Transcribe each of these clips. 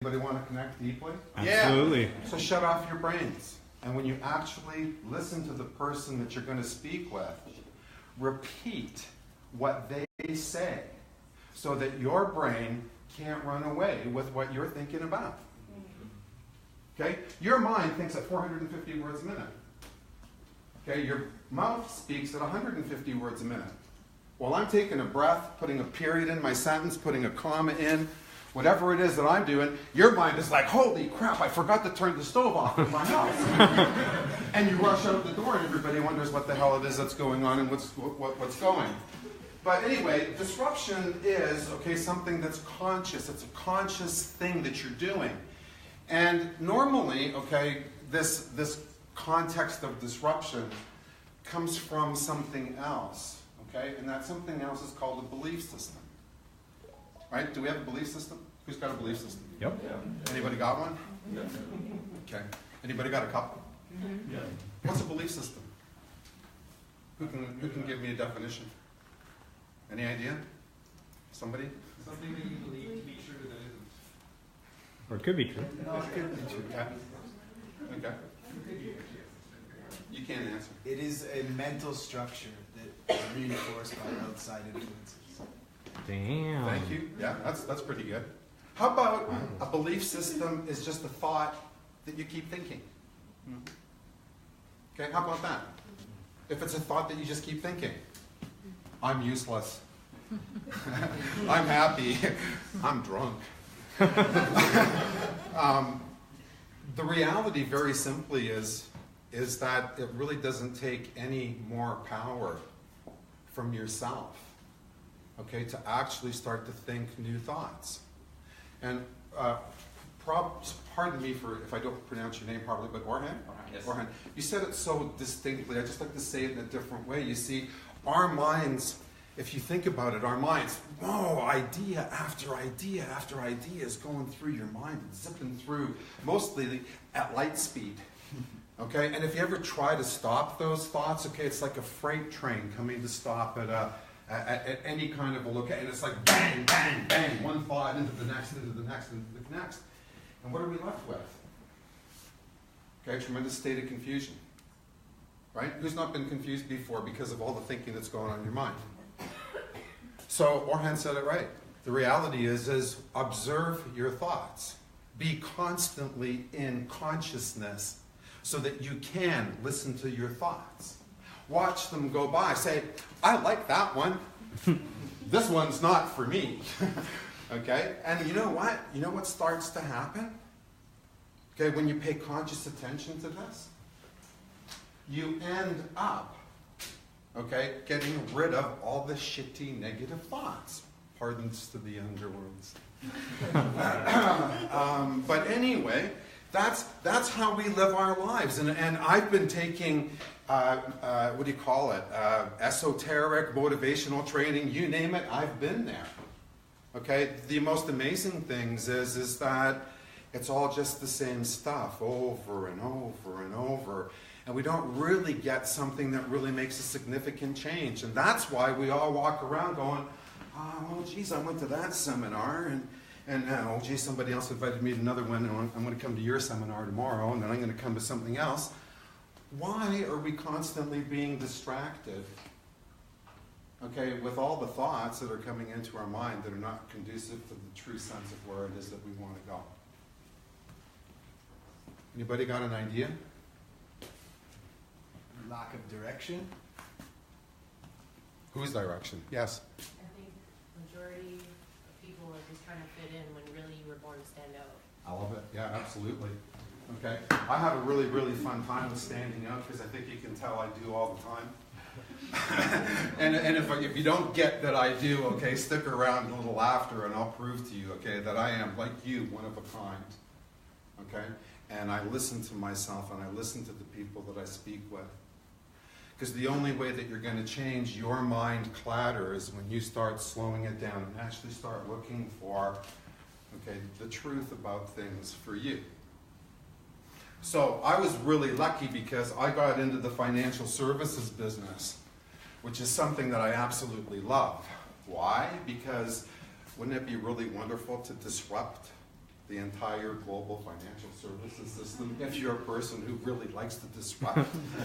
Anybody want to connect deeply? Absolutely. Yeah. So shut off your brains. And when you actually listen to the person that you're going to speak with, repeat what they say so that your brain can't run away with what you're thinking about. Okay? Your mind thinks at 450 words a minute. Okay? Your mouth speaks at 150 words a minute. While I'm taking a breath, putting a period in my sentence, putting a comma in, whatever it is that I'm doing, your mind is like, holy crap, I forgot to turn the stove off in my house. And you rush out the door and everybody wonders what the hell it is that's going on and what's going. But anyway, disruption is, okay, something that's conscious. It's a conscious thing that you're doing. And normally, okay, this context of disruption comes from something else, okay? And that something else is called a belief system. Right? Do we have a belief system? Who's got a belief system? Yep. Anybody got one? Yeah. Okay. Anybody got a couple? Yeah. What's a belief system? Who can give me a definition? Any idea? Somebody? Something that you believe to be true that isn't. Or it could be true. No, it could be true. Okay. You can't answer. It is a mental structure that is reinforced by outside influences. Damn. Thank you. Yeah, that's pretty good. How about a belief system is just a thought that you keep thinking? Okay, how about that? If it's a thought that you just keep thinking, I'm useless. I'm happy. I'm drunk. The reality, very simply, is that it really doesn't take any more power from yourself, okay, to actually start to think new thoughts. And pardon me for if I don't pronounce your name properly, but Orhan? Yes. Orhan, you said it so distinctly. I just like to say it in a different way. You see, our minds, if you think about it, our minds, idea after idea after idea is going through your mind and zipping through, mostly at light speed. Okay, and if you ever try to stop those thoughts, okay, it's like a freight train coming to stop at any kind of a location, and it's like bang, bang, bang, one thought into the next, into the next, into the next. And what are we left with? Okay, tremendous state of confusion. Right? Who's not been confused before because of all the thinking that's going on in your mind? So Orhan said it right. The reality is observe your thoughts. Be constantly in consciousness so that you can listen to your thoughts. Watch them go by. Say, I like that one. This one's not for me. Okay? And you know what? You know what starts to happen? Okay, when you pay conscious attention to this? You end up, okay, getting rid of all the shitty negative thoughts. Pardons to the underworlds. But anyway, that's how we live our lives. And I've been taking, what do you call it, esoteric, motivational training, you name it, I've been there. Okay, the most amazing things is that it's all just the same stuff over and over and over. And we don't really get something that really makes a significant change. And that's why we all walk around going, oh, geez, I went to that seminar, and oh, geez, somebody else invited me to another one, and I'm going to come to your seminar tomorrow, and then I'm going to come to something else. Why are we constantly being distracted, okay, with all the thoughts that are coming into our mind that are not conducive to the true sense of where it is that we want to go? Anybody got an idea? Lack of direction. Whose direction? Yes. I think majority of people are just trying to fit in when really you were born to stand out. I love it. Yeah, absolutely. Okay. I have a really, really fun time with standing out because I think you can tell I do all the time. and if you don't get that I do, okay, stick around a little after and I'll prove to you, okay, that I am, like you, one of a kind. Okay? And I listen to myself and I listen to the people that I speak with. Because the only way that you're going to change your mind clatter is when you start slowing it down and actually start looking for, okay, the truth about things for you. So I was really lucky because I got into the financial services business, which is something that I absolutely love. Why? Because wouldn't it be really wonderful to disrupt the entire global financial services system if you're a person who really likes to disrupt.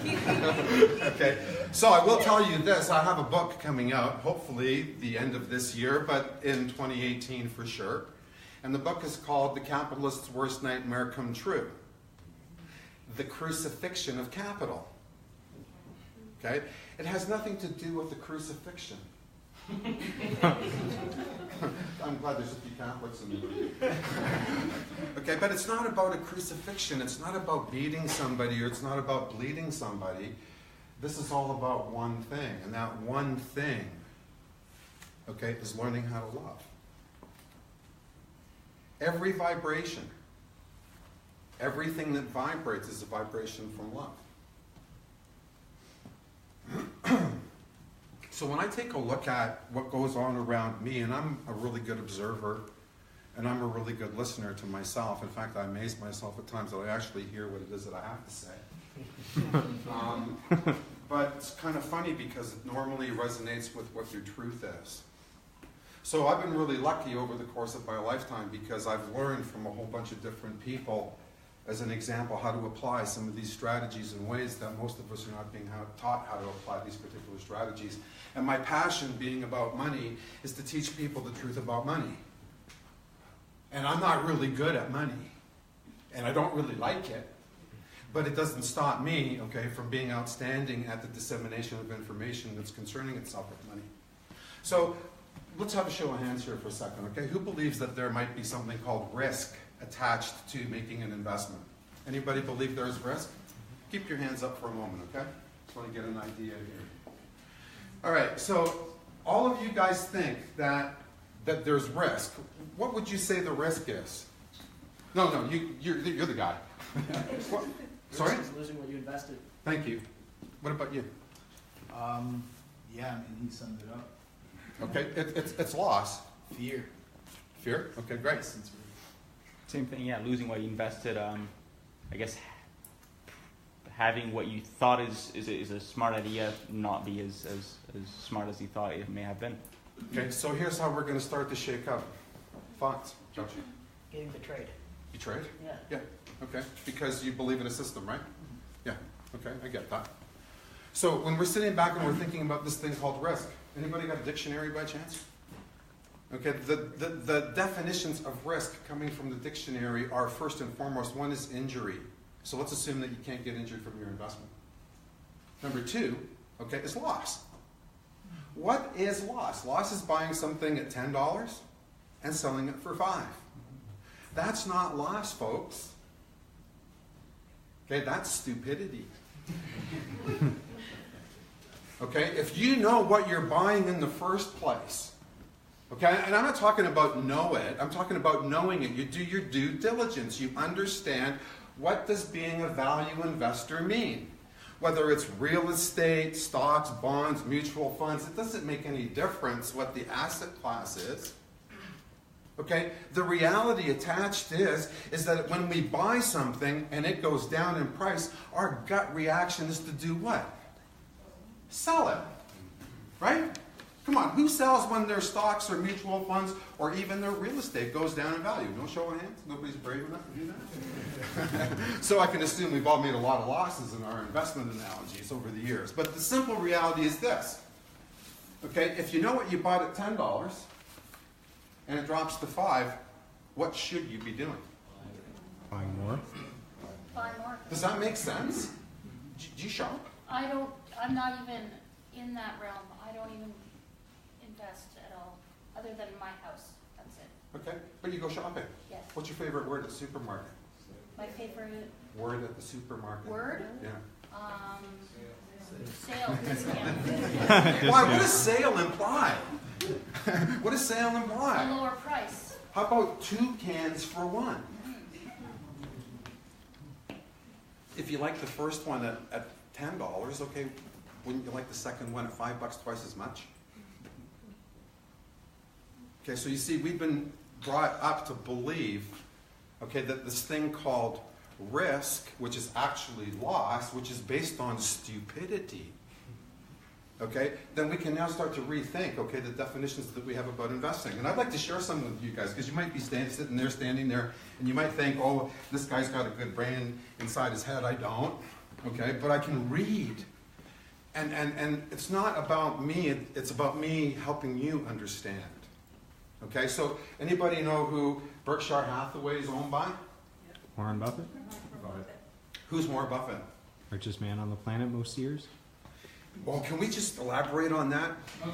Okay, so I will tell you this, I have a book coming out, hopefully the end of this year, but in 2018 for sure. And the book is called The Capitalist's Worst Nightmare Come True. The Crucifixion of Capital. Okay? It has nothing to do with the crucifixion. I'm glad there's a few Catholics in there. Okay, but it's not about a crucifixion. It's not about beating somebody, or it's not about bleeding somebody. This is all about one thing, and that one thing, okay, is learning how to love. Every vibration, everything that vibrates is a vibration from love. So when I take a look at what goes on around me, and I'm a really good observer, and I'm a really good listener to myself. In fact, I amaze myself at times that I actually hear what it is that I have to say. But it's kind of funny because it normally resonates with what your truth is. So I've been really lucky over the course of my lifetime because I've learned from a whole bunch of different people, as an example, how to apply some of these strategies in ways that most of us are not being taught how to apply these particular strategies. And my passion being about money is to teach people the truth about money. And I'm not really good at money. And I don't really like it. But it doesn't stop me, okay, from being outstanding at the dissemination of information that's concerning itself with money. So let's have a show of hands here for a second, okay? Who believes that there might be something called risk attached to making an investment? Anybody believe there's risk? Keep your hands up for a moment, okay? Just want to get an idea here. All right, so all of you guys think that there's risk. What would you say the risk is? No, you're the guy. What? Sorry? Risk is losing what you invested. Thank you. What about you? Yeah, I mean, he summed it up. Okay, it's loss. Fear. Fear? Okay, great. Same thing, yeah, losing what you invested. I guess having what you thought is a smart idea not be as smart as you thought it may have been. Okay, so here's how we're going to start to shake up. Thoughts, Josh? Getting betrayed. Betrayed? Yeah. Yeah, okay. Because you believe in a system, right? Yeah, okay, I get that. So when we're sitting back and we're thinking about this thing called risk, anybody got a dictionary by chance? Okay, the definitions of risk coming from the dictionary are first and foremost, one is injury. So let's assume that you can't get injured from your investment. Number two, okay, is loss. What is loss? Loss is buying something at $10 and selling it for $5. That's not loss, folks. Okay, that's stupidity. Okay, if you know what you're buying in the first place, okay, and I'm not talking about know it, I'm talking about knowing it. You do your due diligence. You understand, what does being a value investor mean? Whether it's real estate, stocks, bonds, mutual funds, it doesn't make any difference what the asset class is. Okay, the reality attached is that when we buy something and it goes down in price, our gut reaction is to do what? Sell it, right? Come on, who sells when their stocks or mutual funds or even their real estate goes down in value? No show of hands? Nobody's brave enough to do that? So I can assume we've all made a lot of losses in our investment analogies over the years. But the simple reality is this. Okay, if you know what you bought at $10 and it drops to $5, what should you be doing? Buying more. Buy more. Does that make sense? Do you shop? I'm not even in that realm. I don't even invest at all, other than my house. That's it. Okay, but you go shopping. Yes. What's your favorite word at the supermarket? My favorite Word at the supermarket. word? Yeah. Sale. Discount. Why? What does sale imply? What does sale A imply? lower price. How about 2 cans for 1? If you like the first one at $10, okay, wouldn't you like the second one at $5, twice as much? Okay, so you see, we've been brought up to believe, okay, that this thing called risk, which is actually loss, which is based on stupidity. okay, then we can now start to rethink, okay, the definitions that we have about investing. And I'd like to share some with you guys, because you might be standing there, and you might think, oh, this guy's got a good brain inside his head. I don't, okay, but I can read. And it's not about me, it's about me helping you understand. Okay, so anybody know who Berkshire Hathaway is owned by? Warren Buffett? Who's Warren Buffett? Richest man on the planet most years? Well, can we just elaborate on that?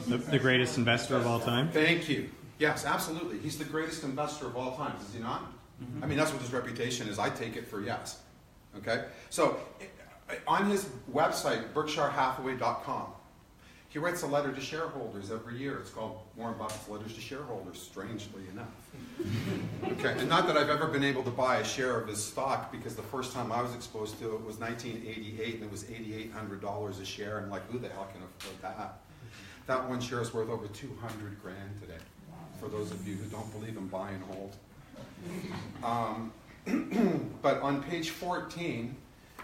The greatest investor of all time? Thank you. Yes, absolutely. He's the greatest investor of all time, is he not? I mean, that's what his reputation is. I take it for yes. Okay? So, on his website, BerkshireHathaway.com, he writes a letter to shareholders every year. It's called Warren Buffett's Letters to Shareholders, strangely enough. Okay, and not that I've ever been able to buy a share of his stock, because the first time I was exposed to it was 1988, and it was $8,800 a share, and like, who the hell can afford that? That one share is worth over 200 grand today, for those of you who don't believe in buy and hold. But on page 14,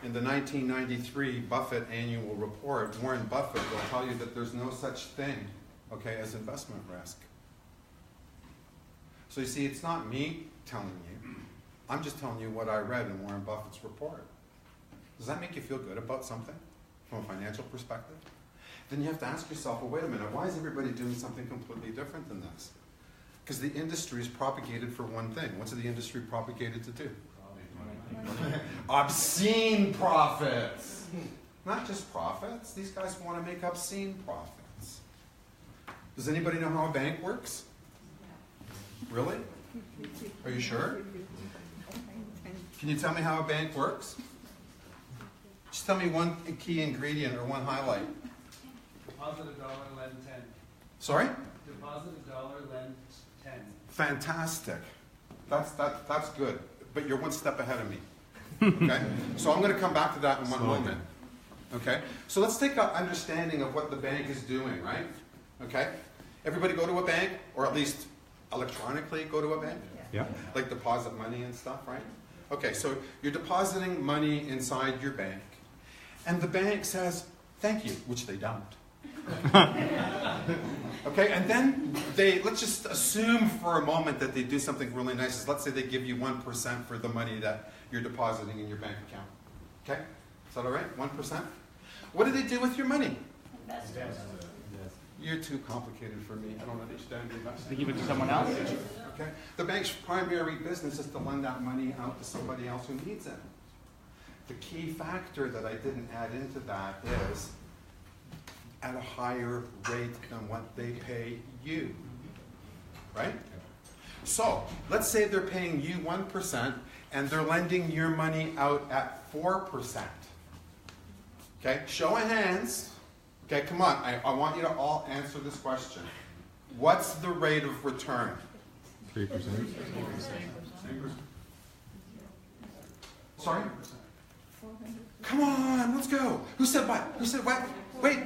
in the 1993 Buffett annual report, Warren Buffett will tell you that there's no such thing, okay, as investment risk. So you see, it's not me telling you. I'm just telling you what I read in Warren Buffett's report. Does that make you feel good about something from a financial perspective? Then you have to ask yourself, well, wait a minute, why is everybody doing something completely different than this? Because the industry is propagated for one thing. What's the industry propagated to do? Obscene profits. Not just profits. These guys want to make obscene profits. Does anybody know how a bank works? Really? Are you sure? Can you tell me how a bank works? Just tell me one key ingredient or one highlight. Deposit $1, lend 10. Sorry? Deposit $1, lend 10. Fantastic. That's good. But you're one step ahead of me. Okay? So I'm going to come back to that in one moment. Okay? So let's take an understanding of what the bank is doing, right? Okay? Everybody go to a bank, or at least electronically go to a bank? Yeah. Like deposit money and stuff, right? Okay, so you're depositing money inside your bank. And the bank says, thank you, which they don't. Okay, and then let's just assume for a moment that they do something really nice. Let's say they give you 1% for the money that you're depositing in your bank account. Okay, is that all right? 1%? What do they do with your money? Invest. You're too complicated for me. I don't understand investing. They give it to someone else? Okay, the bank's primary business is to lend that money out to somebody else who needs it. The key factor that I didn't add into that is at a higher rate than what they pay you, right? So, let's say they're paying you 1% and they're lending your money out at 4%. Okay, show of hands. Okay, come on, I want you to all answer this question. What's the rate of return? 3%. Sorry? Come on, let's go. Who said what? Who said what? Wait.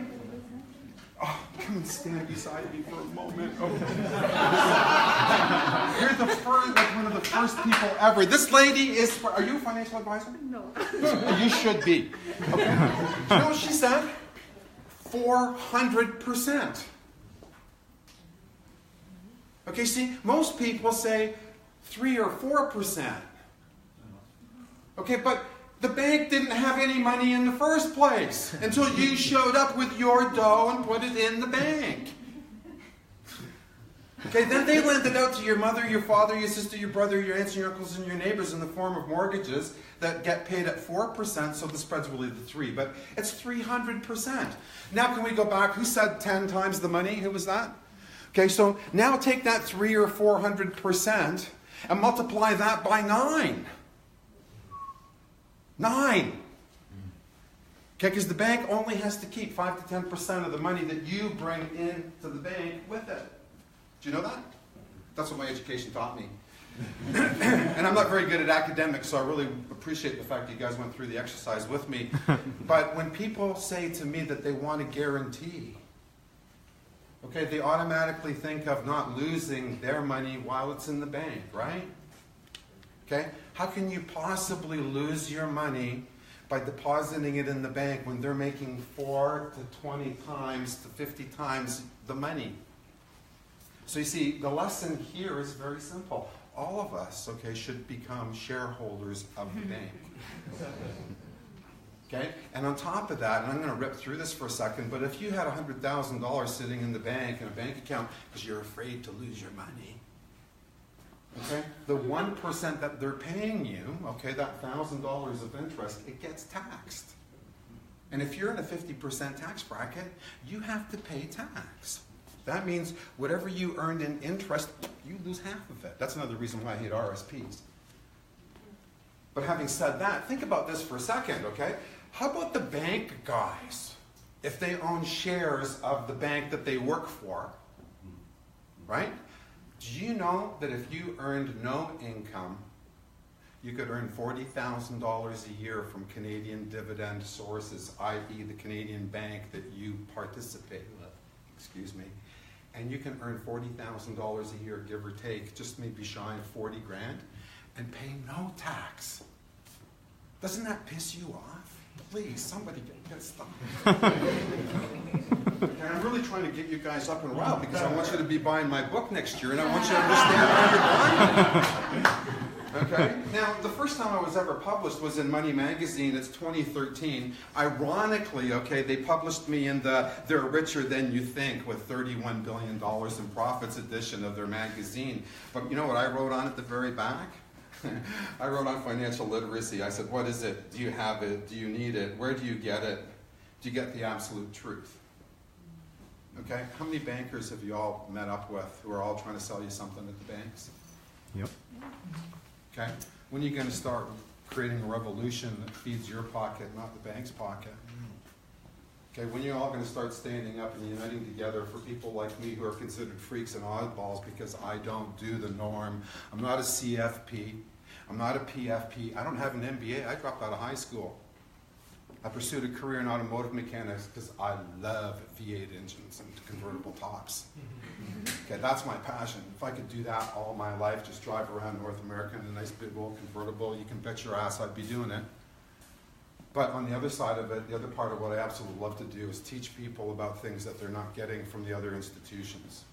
Oh, come and stand beside me for a moment. Okay. You're the first, like one of the first people ever. This lady is, are you a financial advisor? No. You should be. Okay. Do you know what she said? 400%. Okay, see, most people say 3 or 4%. Okay, but the bank didn't have any money in the first place until you showed up with your dough and put it in the bank. Okay, then they lend it out to your mother, your father, your sister, your brother, your aunts, your uncles, and your neighbors in the form of mortgages that get paid at 4%, so the spread's really the 3, but it's 300%. Now can we go back? Who said 10 times the money? Who was that? Okay, so now take that 3 or 400% and multiply that by 9. 9. Okay, because the bank only has to keep 5 to 10% of the money that you bring into the bank with it. Do you know that? That's what my education taught me. And I'm not very good at academics, so I really appreciate the fact that you guys went through the exercise with me. But when people say to me that they want a guarantee, okay, they automatically think of not losing their money while it's in the bank, right? Okay? How can you possibly lose your money by depositing it in the bank when they're making 4 to 20 times to 50 times the money. So you see, the lesson here is very simple. All of us, okay, should become shareholders of the bank. Okay? And on top of that, and I'm going to rip through this for a second, but if you had $100,000 sitting in the bank, in a bank account, because you're afraid to lose your money, okay, the 1% that they're paying you, okay, that $1,000 of interest, it gets taxed. And if you're in a 50% tax bracket, you have to pay tax. That means whatever you earned in interest, you lose half of it. That's another reason why I hate RSPs. But having said that, think about this for a second, okay? How about the bank guys? If they own shares of the bank that they work for, right? Do you know that if you earned no income, you could earn $40,000 a year from Canadian dividend sources, i.e. the Canadian bank that you participate with, excuse me, and you can earn $40,000 a year, give or take, just maybe shy of 40 grand, and pay no tax. Doesn't that piss you off? Please, somebody get stuck. Okay, I'm really trying to get you guys up and wild because I want you to be buying my book next year and I want you to understand why you're buying it. Okay? Now, the first time I was ever published was in Money Magazine. It's 2013. Ironically, okay, they published me in the They're Richer Than You Think with $31 billion in profits edition of their magazine. But you know what I wrote on at the very back? I wrote on financial literacy. I said, what is it? Do you have it? Do you need it? Where do you get it? Do you get the absolute truth? Okay? How many bankers have you all met up with who are all trying to sell you something at the banks? Yep. Okay? When are you going to start creating a revolution that feeds your pocket, not the bank's pocket? Okay, when are you all going to start standing up and uniting together for people like me who are considered freaks and oddballs because I don't do the norm? I'm not a CFP. I'm not a PFP. I don't have an MBA. I dropped out of high school. I pursued a career in automotive mechanics because I love V8 engines and convertible tops. Okay, that's my passion. If I could do that all my life, just drive around North America in a nice big old convertible, you can bet your ass I'd be doing it. But on the other side of it, the other part of what I absolutely love to do is teach people about things that they're not getting from the other institutions.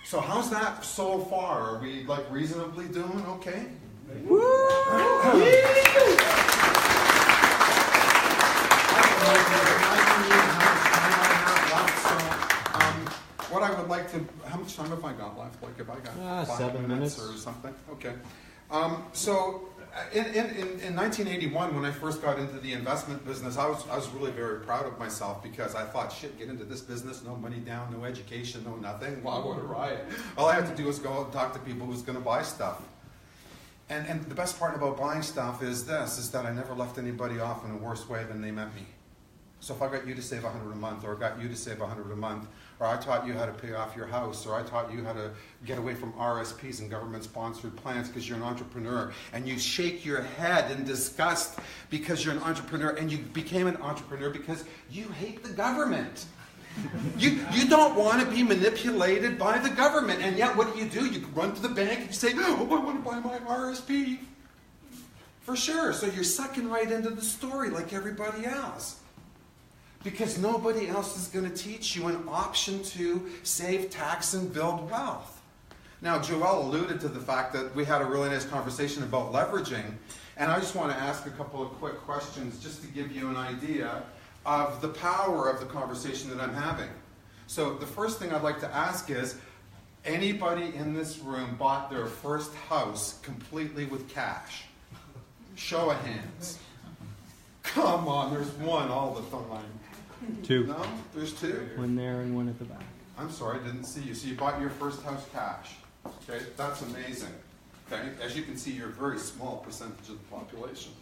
So how's that so far? Are we like reasonably doing okay? Woo! What I would like to, how much time have I got left? Like, have I got 5 7 minutes or something? Okay. So in 1981, when I first got into the investment business, I was really very proud of myself because I thought, shit, get into this business, no money down, no education, no nothing. Wow, what a riot. All I have to do is go out and talk to people who's going to buy stuff. And the best part about buying stuff is this, is that I never left anybody off in a worse way than they met me. So if I got you to save $100 a month, or I got you to save $100 a month, or I taught you how to pay off your house, or I taught you how to get away from RSPs and government-sponsored plans because you're an entrepreneur, and you shake your head in disgust because you're an entrepreneur, and you became an entrepreneur because you hate the government. You don't want to be manipulated by the government, and yet what do? You run to the bank and you say, oh, I want to buy my RSP. For sure, so you're sucking right into the story like everybody else. Because nobody else is going to teach you an option to save tax and build wealth. Now, Joelle alluded to the fact that we had a really nice conversation about leveraging, and I just want to ask a couple of quick questions just to give you an idea of the power of the conversation that I'm having. So the first thing I'd like to ask is, anybody in this room bought their first house completely with cash? Show of hands. Come on, there's one all the time. 2. No? There's 2? One there and one at the back. I'm sorry, I didn't see you. So you bought your first house cash. Okay, that's amazing. Okay, as you can see, you're a very small percentage of the population.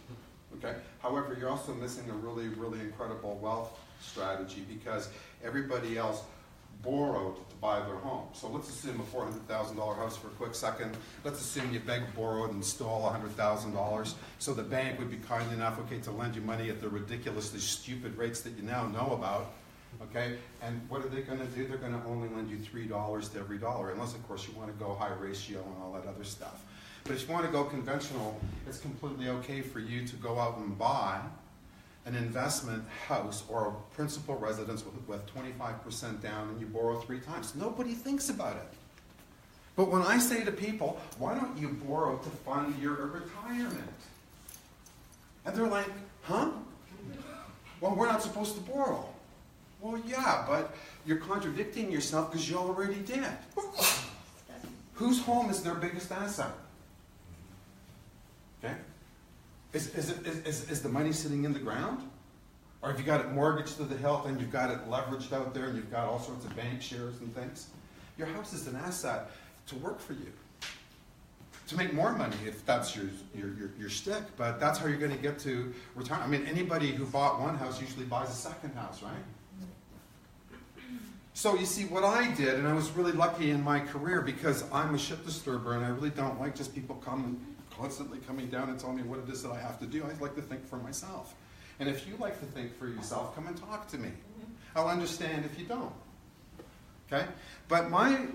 Okay, however, you're also missing a really, really incredible wealth strategy because everybody else borrowed to buy their home. So let's assume a $400,000 house for a quick second. Let's assume you begged, borrowed, and stole $100,000. So the bank would be kind enough, okay, to lend you money at the ridiculously stupid rates that you now know about. Okay, and what are they going to do? They're going to only lend you $3 to every dollar, unless of course you want to go high ratio and all that other stuff. But if you want to go conventional, it's completely okay for you to go out and buy an investment house or a principal residence with 25% down and you borrow 3 times. Nobody thinks about it. But when I say to people, why don't you borrow to fund your retirement? And they're like, huh? Well, we're not supposed to borrow. Well, yeah, but you're contradicting yourself because you already did. Whose home is their biggest asset? Okay? Is the money sitting in the ground? Or have you got it mortgaged to the hilt and you've got it leveraged out there and you've got all sorts of bank shares and things? Your house is an asset to work for you. To make more money if that's your shtick, but that's how you're going to get to retirement. I mean, anybody who bought one house usually buys a second house, right? So you see, what I did, and I was really lucky in my career because I'm a ship disturber and I really don't like just people constantly coming down and telling me what it is that I have to do. I like to think for myself. And if you like to think for yourself, come and talk to me. I'll understand if you don't. Okay? But my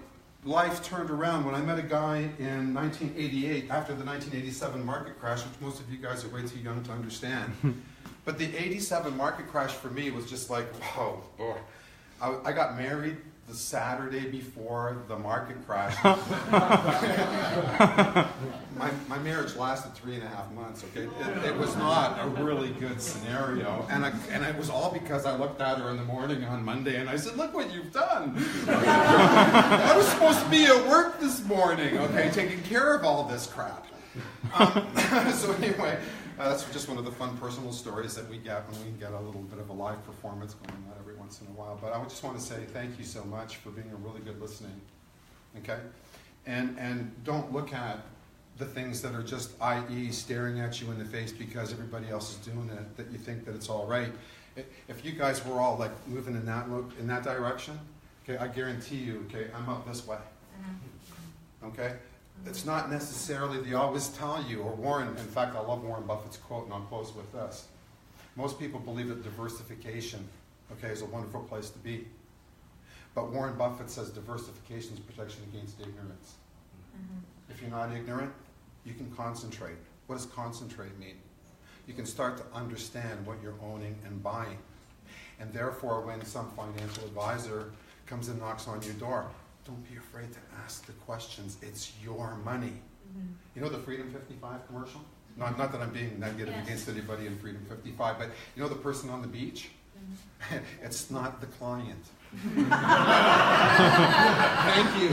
life turned around when I met a guy in 1988 after the 1987 market crash, which most of you guys are way too young to understand. But the 87 market crash for me was just like, whoa, boy. I got married the Saturday before the market crash. my marriage lasted 3.5 months, okay? It was not a really good scenario. And it was all because I looked at her in the morning on Monday and I said, look what you've done. I was supposed to be at work this morning, okay, taking care of all this crap. So anyway, that's just one of the fun personal stories that we get when we get a little bit of a live performance going on every once in a while. But I would just want to say thank you so much for being a really good listening, okay? And don't look at the things that are just, i.e., staring at you in the face because everybody else is doing it, that you think that it's all right. If you guys were all like moving in that direction, okay, I guarantee you, okay, I'm up this way, okay? It's not necessarily, they always tell you, or Warren, in fact, I love Warren Buffett's quote, and I'll close with this. Most people believe that diversification, okay, is a wonderful place to be. But Warren Buffett says diversification is protection against ignorance. If you're not ignorant, you can concentrate. What does concentrate mean? You can start to understand what you're owning and buying. And therefore, when some financial advisor comes and knocks on your door, don't be afraid to ask the questions. It's your money. You know the Freedom 55 commercial? No, not that I'm being negative against anybody in Freedom 55, but you know the person on the beach? It's not the client. Thank you.